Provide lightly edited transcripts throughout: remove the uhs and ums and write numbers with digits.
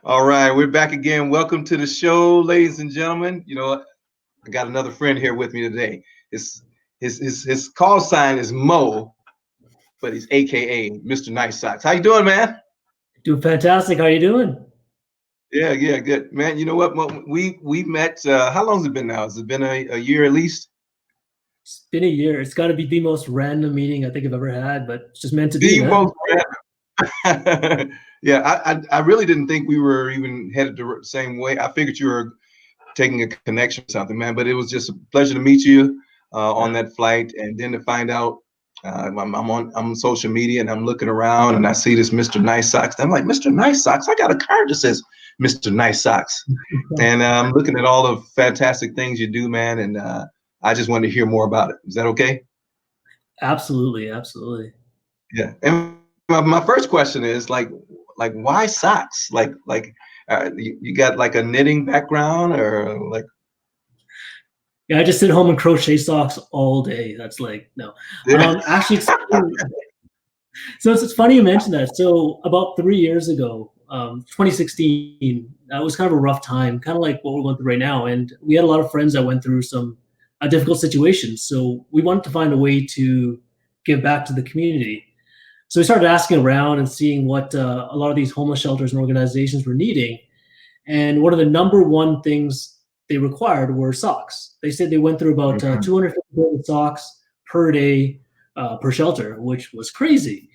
All right, we're back again. Welcome to the show, ladies and gentlemen. I got another friend here with me today. His call sign is Mo, but he's AKA Mr. Nice Socks. How you doing, man? Doing fantastic. How you doing? Yeah, good, man. You know what, Mo? We met. How long has it been now? Has it been a year at least? It's been a year. It's got to be the most random meeting I think I've ever had, but it's just meant to be, The man. most. Yeah, I really didn't think we were even headed the same way. I figured you were taking a connection or something, man. But it was just a pleasure to meet you on that flight, and then to find out I'm on social media and I'm looking around and I see this Mr. Nice Socks. I'm like, Mr. Nice Socks. I got a card that says Mr. Nice Socks, and I'm looking at all the fantastic things you do, man. And I just wanted to hear more about it. Is that okay? Absolutely, absolutely. Yeah. And my first question is like why socks? You got like a knitting background or like? Yeah, I just sit home and crochet socks all day. That's like no. Actually, it's funny you mentioned that. So about 3 years ago, 2016, that was kind of a rough time, kind of like what we're going through right now. And we had a lot of friends that went through some difficult situations. So we wanted to find a way to give back to the community. So we started asking around and seeing what a lot of these homeless shelters and organizations were needing. And one of the number one things they required were socks. They said they went through about 250 socks per day per shelter, which was crazy.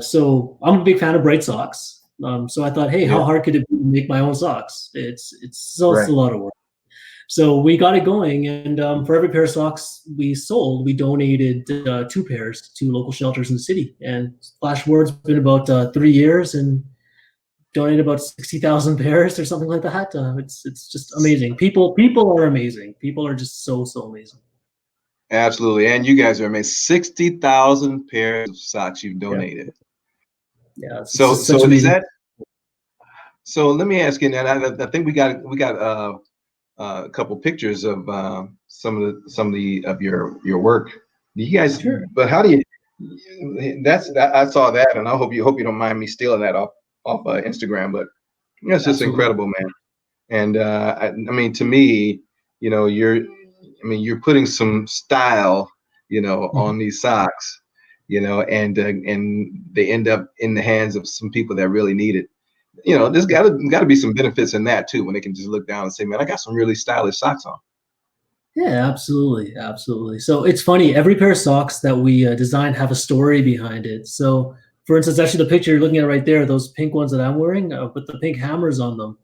So I'm a big fan of bright socks. So I thought, hey, how hard could it be to make my own socks? It's a lot of work. So we got it going, and for every pair of socks we sold, we donated 2 pairs to local shelters in the city. And flash forward's been about 3 years, and donated about 60,000 pairs or something like that. It's just amazing. People are amazing. People are just so amazing. Absolutely. And you guys are amazing. 60,000 pairs of socks you've donated. Yeah. So is that, so let me ask you, and I think we got a couple pictures of some of your work. You guys, Sure. but how do you, I saw that, and I hope you don't mind me stealing that off Instagram, but it's just incredible, man. And I mean, to me, you're putting some style, on these socks, and they end up in the hands of some people that really need it. There's got to be some benefits in that too, when they can just look down and say, man, I got some really stylish socks on. Yeah, absolutely. So it's funny. Every pair of socks that we design have a story behind it. So, for instance, actually, the picture you're looking at right there, those pink ones that I'm wearing with the pink hammers on them.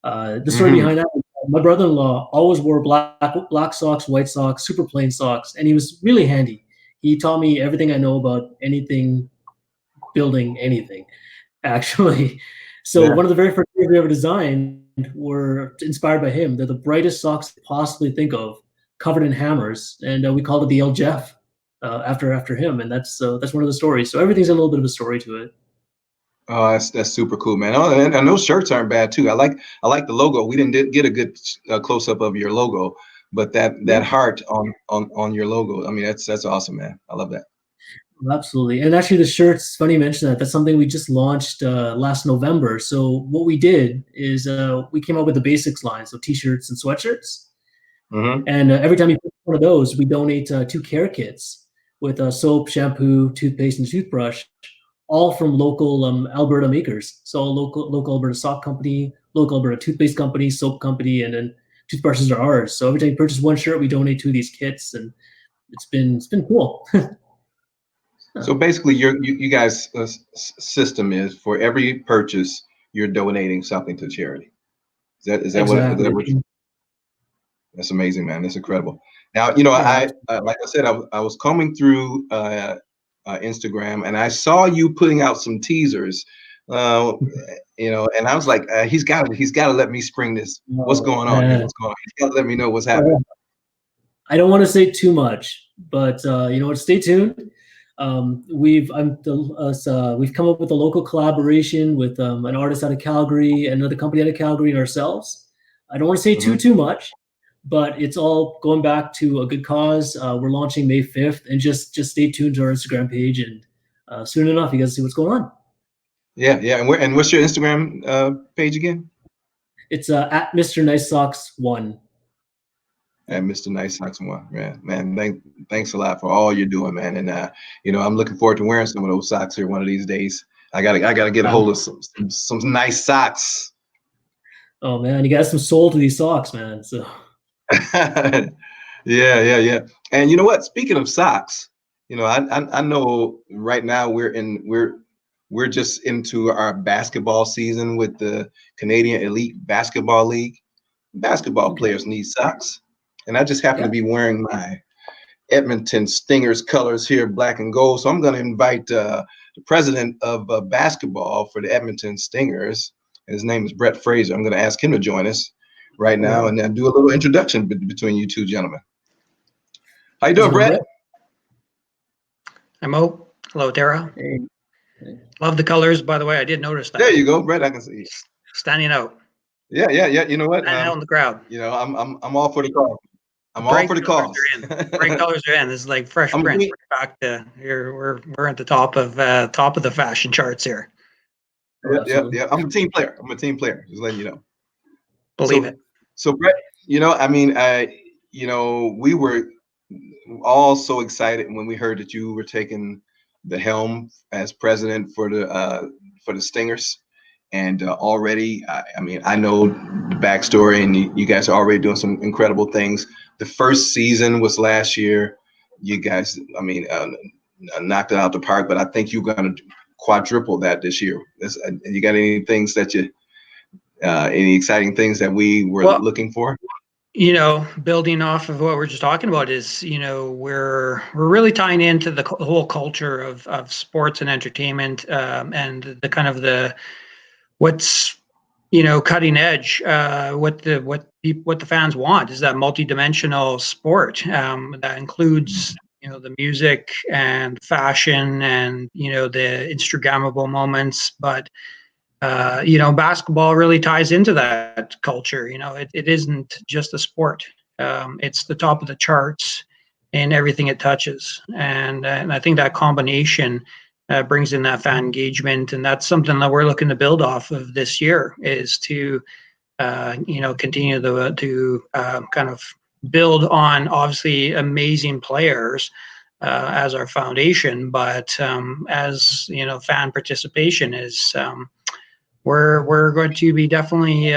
The story behind that, my brother-in-law always wore black socks, white socks, super plain socks, and he was really handy. He taught me everything I know about anything, building anything, actually. So one of the very first things we ever designed were inspired by him. They're the brightest socks I possibly think of, covered in hammers, and we called it the El Jeff after him. And that's one of the stories. So everything's a little bit of a story to it. Oh, that's super cool, man. Oh, and those shirts aren't bad too. I like the logo. We didn't get a good close up of your logo, but that heart on your logo. I mean, that's awesome, man. I love that. Absolutely. And actually, the shirts, funny you mention that. That's something we just launched last November. So what we did is we came up with the basics line, so t-shirts and sweatshirts. And every time you put one of those, we donate 2 care kits with soap, shampoo, toothpaste, and toothbrush, all from local Alberta makers. So local Alberta sock company, local Alberta toothpaste company, soap company, and then toothbrushes are ours. So every time you purchase one shirt, we donate 2 of these kits, and it's been cool. So basically, you guys' system is for every purchase, you're donating something to charity. Is that Exactly. what that's amazing, man. That's incredible. Now, I like I said, I was combing through Instagram, and I saw you putting out some teasers. And I was like, he's got to let me spring this. What's going on here? What's going on? He's got to let me know what's happening. I don't want to say too much, but you know what? Stay tuned. We've come up with a local collaboration with an artist out of Calgary, another company out of Calgary, and ourselves. I don't want to say too much, but it's all going back to a good cause. We're launching May 5th, and just stay tuned to our Instagram page, and soon enough, you guys see what's going on. Yeah, yeah. And what's your Instagram page again? It's at Mr. Nice Socks 1. And Mr. Nice Socks One. Yeah, man. Thanks a lot for all you're doing, man. And I'm looking forward to wearing some of those socks here one of these days. I gotta get a hold of some nice socks. Oh man, you got some soul to these socks, man. So Yeah, yeah, yeah. And you know what? Speaking of socks, I know right now we're just into our basketball season with the Canadian Elite Basketball League. Basketball okay. players need socks, and I just happen to Yeah. be wearing my Edmonton Stingers colors here, black and gold. So I'm going to invite the president of basketball for the Edmonton Stingers. And his name is Brett Fraser. I'm going to ask him to join us right Oh, now wow. and then do a little introduction between you two gentlemen. How you How's it doing, going, Brett? Brett? I'm Mo. Hello, Terrell. Hey. Love the colors, by the way. I did notice There that. you go, Brett. I can see. Standing out. Yeah, yeah, yeah. You know what? Standing out in the crowd. I'm all for the cause. I'm all Bright for the colors cause. are in. Bright colors are in. This is like Fresh I'm a Prince. team, We're back to here. We're at the top of the fashion charts here. Oh, yeah, yeah, absolutely. yeah. I'm a team player. I'm a team player. Just letting you know. Believe So, it. so Brett, we were all so excited when we heard that you were taking the helm as president for the Stingers, and already, I know the backstory, and you guys are already doing some incredible things. The first season was last year. You guys, knocked it out the park, but I think you're going to quadruple that this year. You got any things any exciting things that we were looking for? Building off of what we're just talking about is, we're really tying into the whole culture of sports and entertainment, and the kind of what's cutting edge, what the fans want is that multi-dimensional sport that includes the music and fashion and the Instagrammable moments, but basketball really ties into that culture. It isn't just a sport. It's the top of the charts in everything it touches. And I think that combination brings in that fan engagement. And that's something that we're looking to build off of this year, is to, continue to kind of build on obviously amazing players as our foundation. But as, fan participation is, we're going to be definitely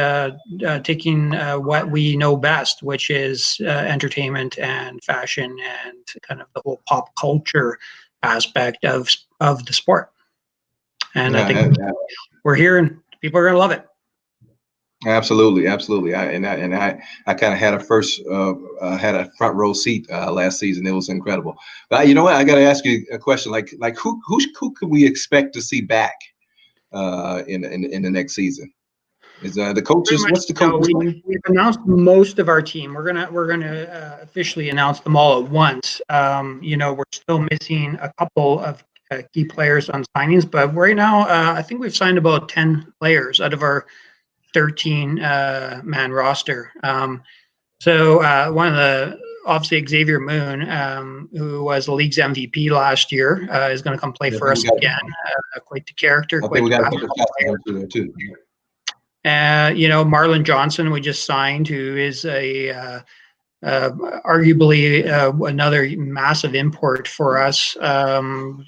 taking what we know best, which is entertainment and fashion and kind of the whole pop culture aspect of the sport. And I think we're here, and people are going to love it. Absolutely, absolutely. I kind of had had a front row seat last season. It was incredible. But you know what? I got to ask you a question. Like who could we expect to see back in the next season? Is the coaches? What's the coaches? We've announced most of our team. We're gonna officially announce them all at once. We're still missing a couple of key players on signings, but right now I think we've signed about 10 players out of our 13 man roster. So one of the obviously Xavier Moon, who was the league's MVP last year, is going to come play for us again. Quite the character. I think we got to put the shots on him there too. Marlon Johnson, we just signed, who is arguably another massive import for us.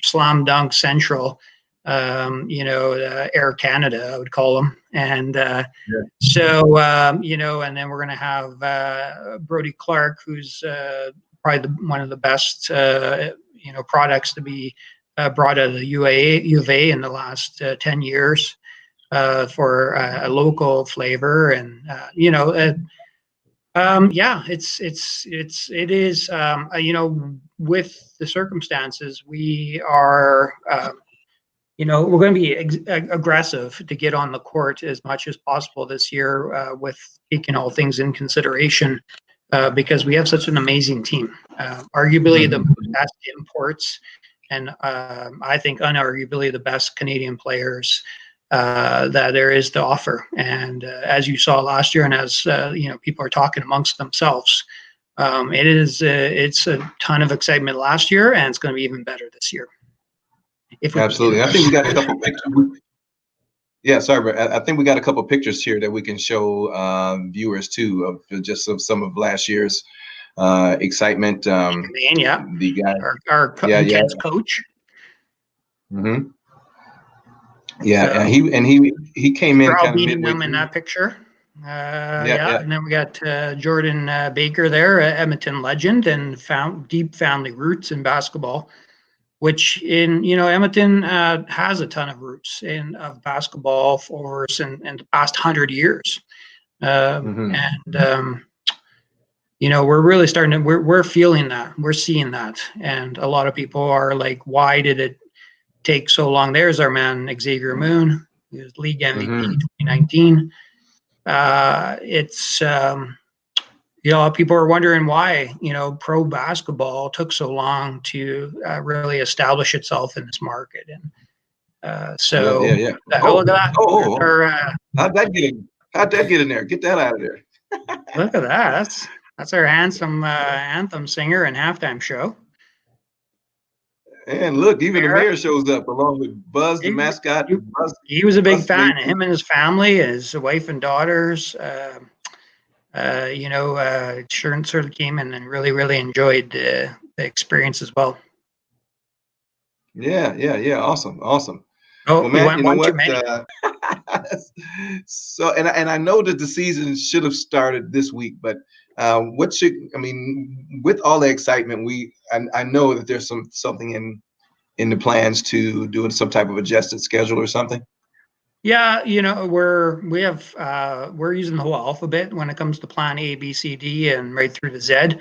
Slam dunk central. Air Canada, I would call them. And so, and then we're going to have Brody Clark, who's probably one of the best, products to be brought out of the U of A in the last 10 years for a local flavor. And, it is, with the circumstances, we are, we're going to be aggressive to get on the court as much as possible this year, with taking all things in consideration, because we have such an amazing team. Arguably the best imports, and I think unarguably the best Canadian players that there is to offer. And as you saw last year, and as people are talking amongst themselves, it's a ton of excitement last year, and it's going to be even better this year. Absolutely. I think we got a couple pictures. Yeah, sorry, but I think we got a couple pictures here that we can show viewers too of just of some of last year's excitement. Man, yeah, The guy, our yeah, yeah, intense coach. hmm yeah, So and he came in Terrell kind of beating midway them in through. that picture. Yeah, Yeah, yeah. and then we got Jordan Baker there, Edmonton legend, and found deep family roots in basketball. Which in Edmonton has a ton of roots in of basketball for in the past 100 years, hmm and we're really starting to we're feeling that, we're seeing that, and a lot of people are like, why did it take so long? There's our man Xavier Moon, he was league MVP hmm 2019. It's people are wondering why pro basketball took so long to really establish itself in this market, and Yeah, so yeah, yeah. look at Oh, that. There's oh, oh. our How'd that get in? How'd that get in there? Get that out of there. look at that. That's our handsome anthem singer and halftime show. And look, even the Kiera. mayor shows up along with Buzz, the He, mascot. he, Buzz, he was a big Buzz made. fan. Him and his family, his wife and daughters. Sure sort of came in and really, really enjoyed the experience as well. Yeah, yeah, yeah. Awesome, awesome. Oh, Well, you man, went you know one too what? many. So, and I know that the season should have started this week, but I mean, with all the excitement, I know that there's something in the plans to doing some type of adjusted schedule or something. Yeah, we're using the whole alphabet when it comes to plan A, B, C, D, and right through to Z.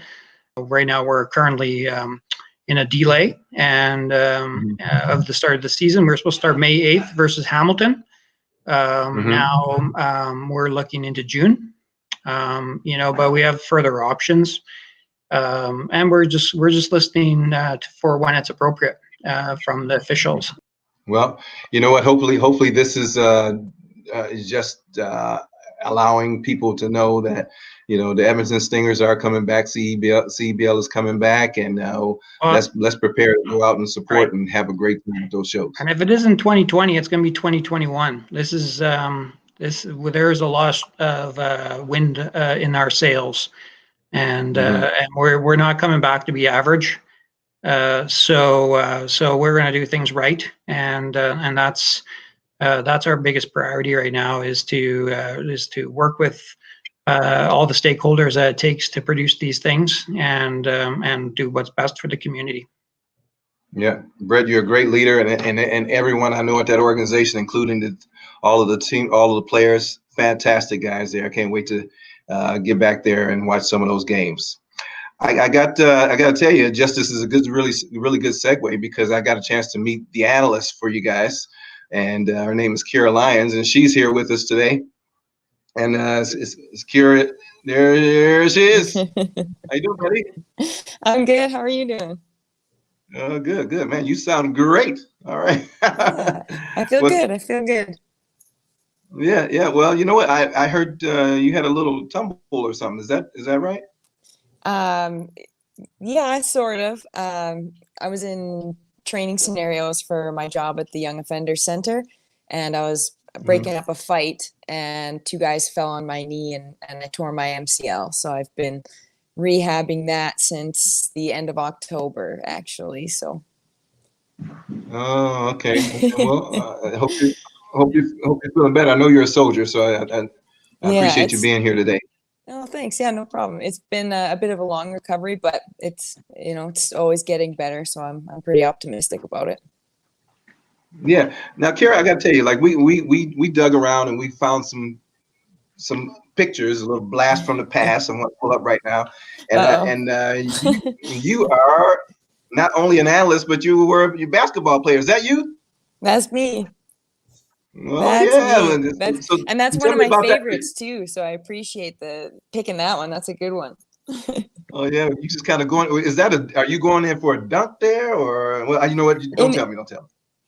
Right now, we're currently in a delay and of the start of the season. We're supposed to start May 8th versus Hamilton. Mm-hmm. Now we're looking into June. But we have further options, and we're just listening for when it's appropriate from the officials. Well, you know what? Hopefully, this is just allowing people to know that the Edmonton Stingers are coming back. CBL is coming back, and let's prepare to go out and support Right. and have a great time at those shows. And if it isn't 2020, it's going to be 2021. This is there's a loss of wind in our sails, and we're not coming back to be average. So we're going to do things right, and that's our biggest priority right now is to work with all the stakeholders that it takes to produce these things and do what's best for the community. Yeah, Brett, you're a great leader, and everyone I know at that organization, including all of the team, all of the players, fantastic guys there. I can't wait to get back there and watch some of those games. I got to tell you, Justice is a really good segue because I got a chance to meet the analyst for you guys, and her name is Kiera Lyons, and she's here with us today. And it's Kiera. There she is. How you doing, buddy? I'm good. How are you doing? Good, man. You sound great. All right. Yeah, I feel good. I feel good. Yeah. Well, you know what? I heard you had a little tumble or something. Is that right? Yeah, sort of. I was in training scenarios for my job at the Young Offender Center, and I was breaking up a fight, and two guys fell on my knee, and I tore my MCL. So I've been rehabbing that since the end of October, actually. So. Oh, okay. Well, I hope you're feeling better. I know you're a soldier, so I appreciate you being here today. Oh, thanks. Yeah, no problem. It's been a bit of a long recovery, but it's always getting better. So I'm pretty optimistic about it. Yeah. Now, Kiera, I got to tell you, like we dug around and we found some pictures, a little blast from the past. I'm going to pull up right now, and you are not only an analyst, but you were a basketball player. Is that you? That's me. Oh, that's yeah. me. That's one of my favorites too. So I appreciate picking that one. That's a good one. Oh yeah, you just kind of going. Are you going in for a dunk there, or well, you know what? Don't tell me.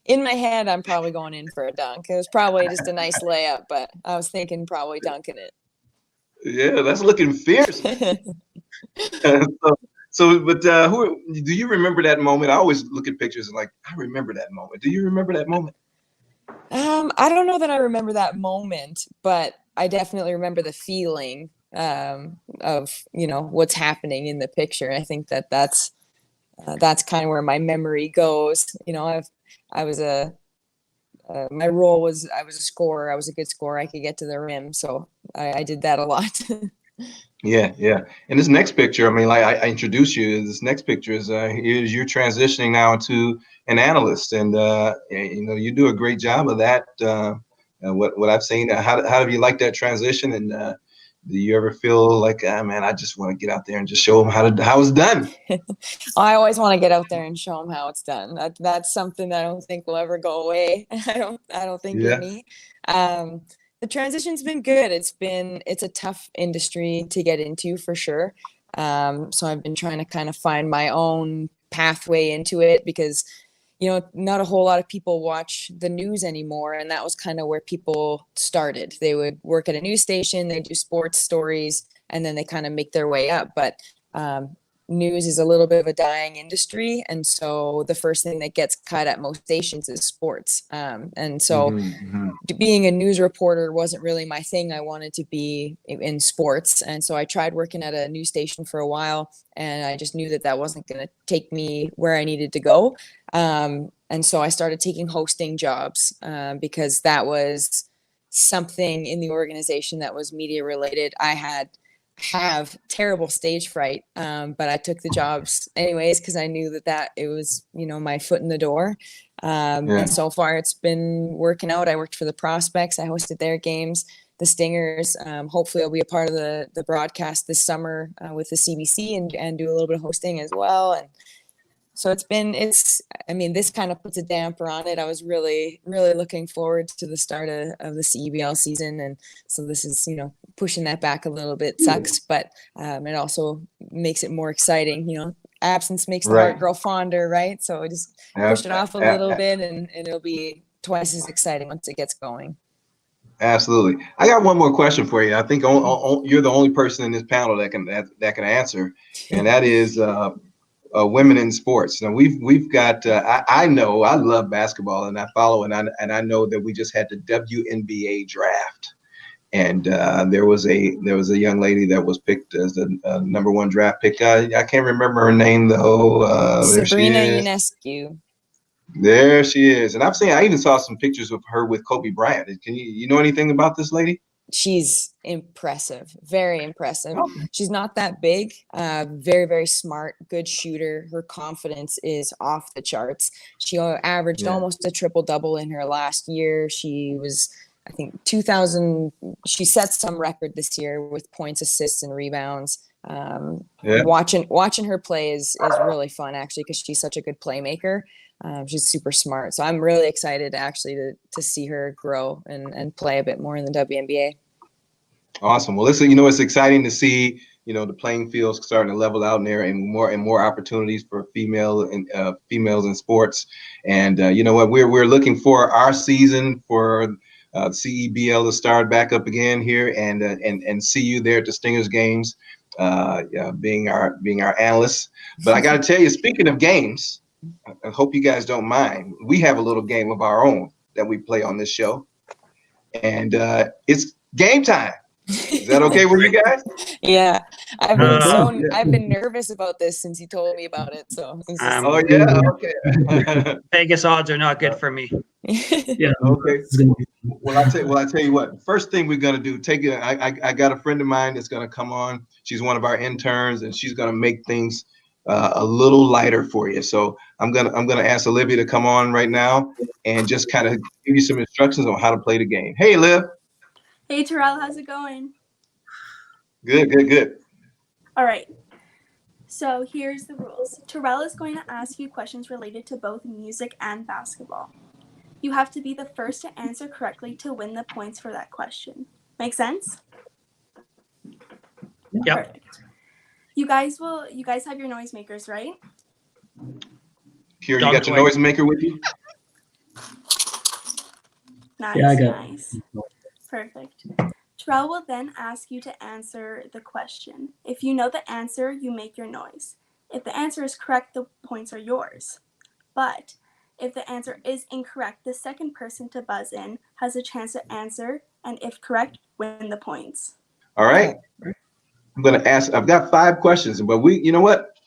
In my head, I'm probably going in for a dunk. It was probably just a nice layup, but I was thinking probably dunking it. Yeah, that's looking fierce. But do you remember that moment? I always look at pictures and like, I remember that moment. Do you remember that moment? I don't know that I remember that moment, but I definitely remember the feeling of what's happening in the picture. I think that's kind of where my memory goes. I was my role was I was a scorer. I was a good scorer. I could get to the rim, so I did that a lot. Yeah, yeah. And this next picture, I mean, like I introduced you. This next picture is you're transitioning now to an analyst, and you do a great job of that. What I've seen, how have you liked that transition? And do you ever feel like, man, I just want to get out there and just show them how it's done? I always want to get out there and show them how it's done. That's something that I don't think will ever go away. I don't think in Yeah. me. The transition's been good. It's a tough industry to get into for sure. So I've been trying to kind of find my own pathway into it because not a whole lot of people watch the news anymore, and that was kind of where people started. They would work at a news station, they do sports stories, and then they kind of make their way up. But news is a little bit of a dying industry, and so the first thing that gets cut at most stations is sports. And so being a news reporter wasn't really my thing. I wanted to be in sports, and so I tried working at a news station for a while, and I just knew that wasn't going to take me where I needed to go. And so I started taking hosting jobs because that was something in the organization that was media related. I have terrible stage fright, but I took the jobs anyways because I knew that it was my foot in the door. And so far it's been working out. I worked for the Prospects. I hosted their games, the Stingers. Hopefully I'll be a part of the broadcast this summer with the CBC and do a little bit of hosting as well. And so this kind of puts a damper on it. I was really, really looking forward to the start of the CEBL season. And so this is, pushing that back a little bit sucks, but it also makes it more exciting. Absence makes the heart grow fonder, right? So I just push it off a little bit and it'll be twice as exciting once it gets going. Absolutely. I got one more question for you. I think you're the only person in this panel that can answer, and that is women in sports. Now we've got. I know I love basketball and I follow, and I know that we just had the WNBA draft, and there was a young lady that was picked as the number one draft pick. I can't remember her name though. Sabrina Ionescu. There she is. And I even saw some pictures of her with Kobe Bryant. Can you know anything about this lady? She's impressive, very impressive. She's not that big, very, very smart, good shooter. Her confidence is off the charts. She averaged almost a triple double in her last year. She was, I think, 2,000. She set some record this year with points, assists, and rebounds. Watching her play is really fun, actually, because she's such a good playmaker. She's super smart. So I'm really excited actually to see her grow and play a bit more in the WNBA. Awesome. Well, listen, it's exciting to see, the playing field starting to level out in there and more opportunities for females in sports. And you know what, we're looking for our season for CEBL to start back up again here and see you there at the Stingers games, being our analysts. But I got to tell you, speaking of games, I hope you guys don't mind. We have a little game of our own that we play on this show, and it's game time. Is that okay with you guys? Yeah, I've been nervous about this since you told me about it. So okay. Vegas odds are not good for me. Yeah. Okay. Well, I tell you what. First thing we're gonna do, I got a friend of mine that's gonna come on. She's one of our interns, and she's gonna make things a little lighter for you. So I'm gonna ask Olivia to come on right now and just kind of give you some instructions on how to play the game. Hey, Liv. Hey, Terrell, how's it going? Good. All right. So here's the rules. Terrell is going to ask you questions related to both music and basketball. You have to be the first to answer correctly to win the points for that question. Make sense? Yep. Perfect. You guys have your noisemakers, right? Kiera, you got your noisemaker with you? Nice, Yeah, I got nice. Perfect. Terrell will then ask you to answer the question. If you know the answer, you make your noise. If the answer is correct, the points are yours. But If the answer is incorrect, the second person to buzz in has a chance to answer, and if correct, win the points. All right. I'm going to ask, I've got 5 questions, but you know what?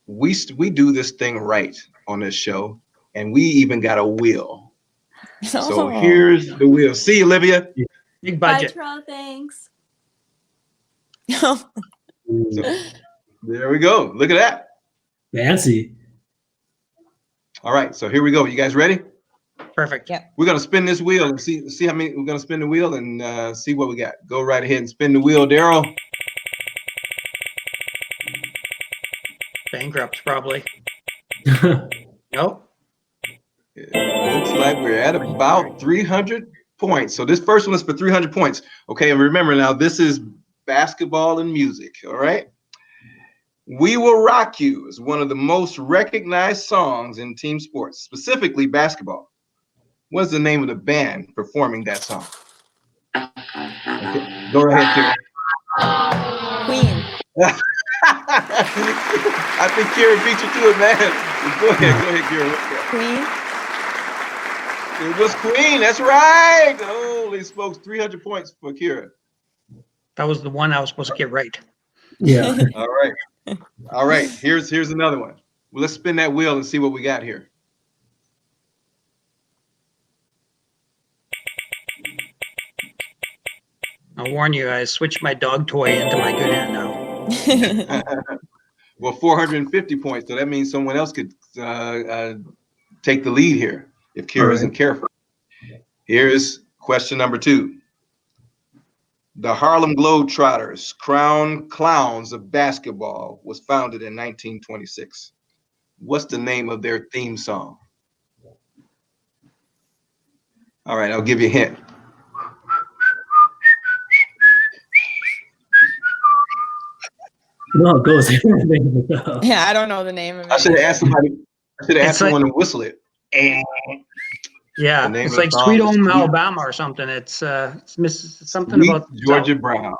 We do this thing right on this show, and we even got a wheel. So here's the wheel. See, Olivia? Big Bye, budget. Terrell. Thanks. So there we go. Look at that. Fancy. All right. So here we go. You guys ready? Perfect. Yep. We're going to spin this wheel and see how many. We're going to spin the wheel and see what we got. Go right ahead and spin the wheel, Daryl. Bankrupt, probably. Nope. It looks like we're at about 300 points. So this first one is for 300 points. Okay, and remember now, this is basketball and music, all right? We Will Rock You is one of the most recognized songs in team sports, specifically basketball. What's the name of the band performing that song? Okay, go ahead, Kiera. Queen. I think Kiera beat you to it, man. Go ahead, Kiera. Queen. It was Queen. That's right. Holy smokes, 300 points for Kiera. That was the one I was supposed to get right. Yeah. All right. Here's another one. Well, let's spin that wheel and see what we got here. I'll warn you, I switched my dog toy into my good hand now. Well, 450 points. So that means someone else could take the lead here if Kiera isn't careful. Here's question number 2. The Harlem Globetrotters, crowned clowns of basketball, was founded in 1926. What's the name of their theme song? All right, I'll give you a hint. No, it goes. Yeah, I don't know the name of it. I should have asked somebody. I should have asked someone to whistle it. Yeah, it's like Sweet Home Alabama or something. It's something Sweet about Georgia Brown.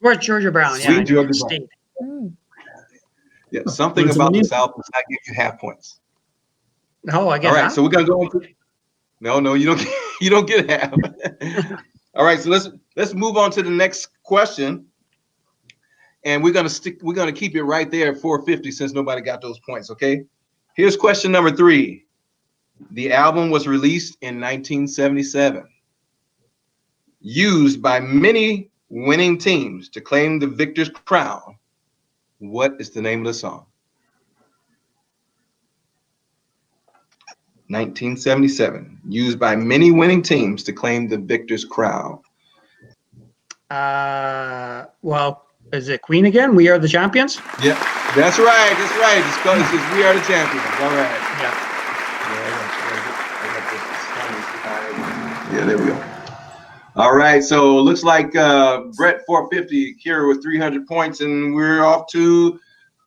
Where's Georgia Brown? Sweet Yeah, Georgia State. Yeah, something about the South does not give you half points. No, I get All right, half. so we're gonna go. No, you don't. You don't get half. All right, so let's move on to the next question, and we're gonna keep it right there at 450 since nobody got those points. Okay, here's question number 3. The album was released in 1977, used by many winning teams to claim the victor's crown. What is the name of the song? 1977, used by many winning teams to claim the victor's crown. Well, is it Queen again? We Are the Champions? Yeah, that's right. That's right. It's called We Are the Champions. All right. Yeah. Yeah, there we go. All right, so looks like Brett 450, Kiera with 300 points, and we're off to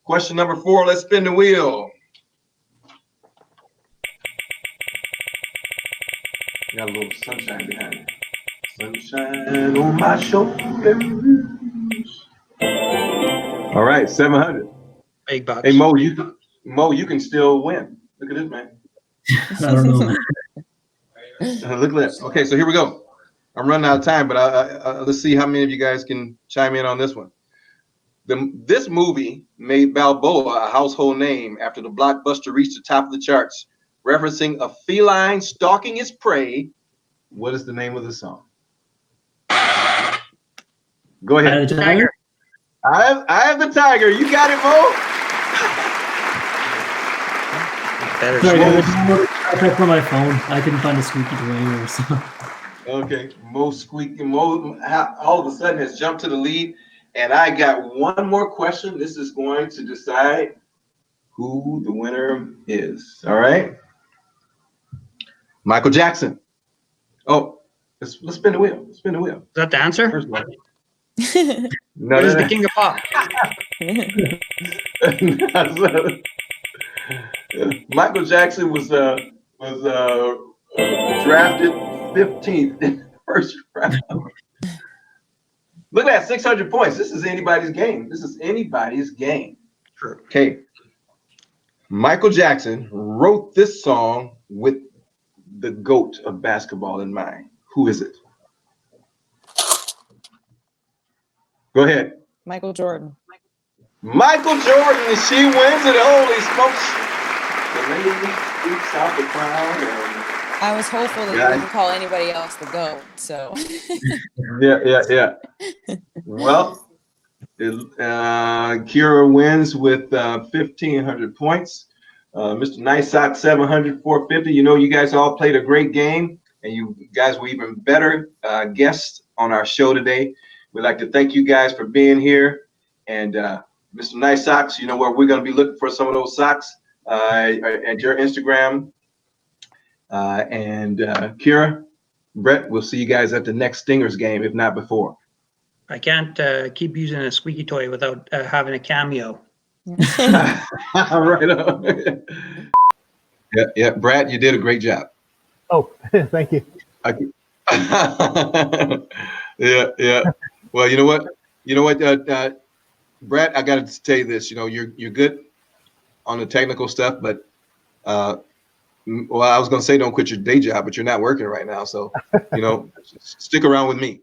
question number 4. Let's spin the wheel. Got a little sunshine behind it. Sunshine on my shoulders. All right, 700. Big bucks. Hey, Mo, you can still win. Look at this, man. I don't know, man. Look at that. Okay, so here we go. I'm running out of time, but let's see how many of you guys can chime in on this one. This movie made Balboa a household name after the blockbuster reached the top of the charts, referencing a feline stalking its prey. What is the name of the song? Go ahead. Tiger. I have the tiger. You got it, Mo. Better Sorry, slow. I checked on my phone. I couldn't find a squeaky toy or something. Okay, Mo all of a sudden has jumped to the lead, and I got one more question. This is going to decide who the winner is. All right, Michael Jackson. Oh, let's spin the wheel. Spin the wheel. Is that the answer? First one. Where's the king of pop? Michael Jackson was drafted 15th in the first round. Look at that, 600 points. This is anybody's game. True. Okay. Michael Jackson wrote this song with the GOAT of basketball in mind. Who is it? Go ahead. Michael Jordan. Michael Jordan, she wins it. Holy smokes. The lady sweeps out the crown. And I was hopeful that you wouldn't call anybody else the GOAT. So yeah. Well, Kiera wins with 1,500 points. Mr. Nice Sock 700, 450. You know, you guys all played a great game, and you guys were even better guests on our show today. We'd like to thank you guys for being here. And Mr. Nice Socks, you know where we're going to be looking for some of those socks at your Instagram. And Kiera, Brett, we'll see you guys at the next Stingers game, if not before. I can't keep using a squeaky toy without having a cameo. Right on. Yeah, Brad, you did a great job. Oh, thank you. Yeah. Well, you know what, Brad, I got to tell you this. You know, you're good on the technical stuff, but well, I was going to say don't quit your day job, but you're not working right now, so you know, stick around with me.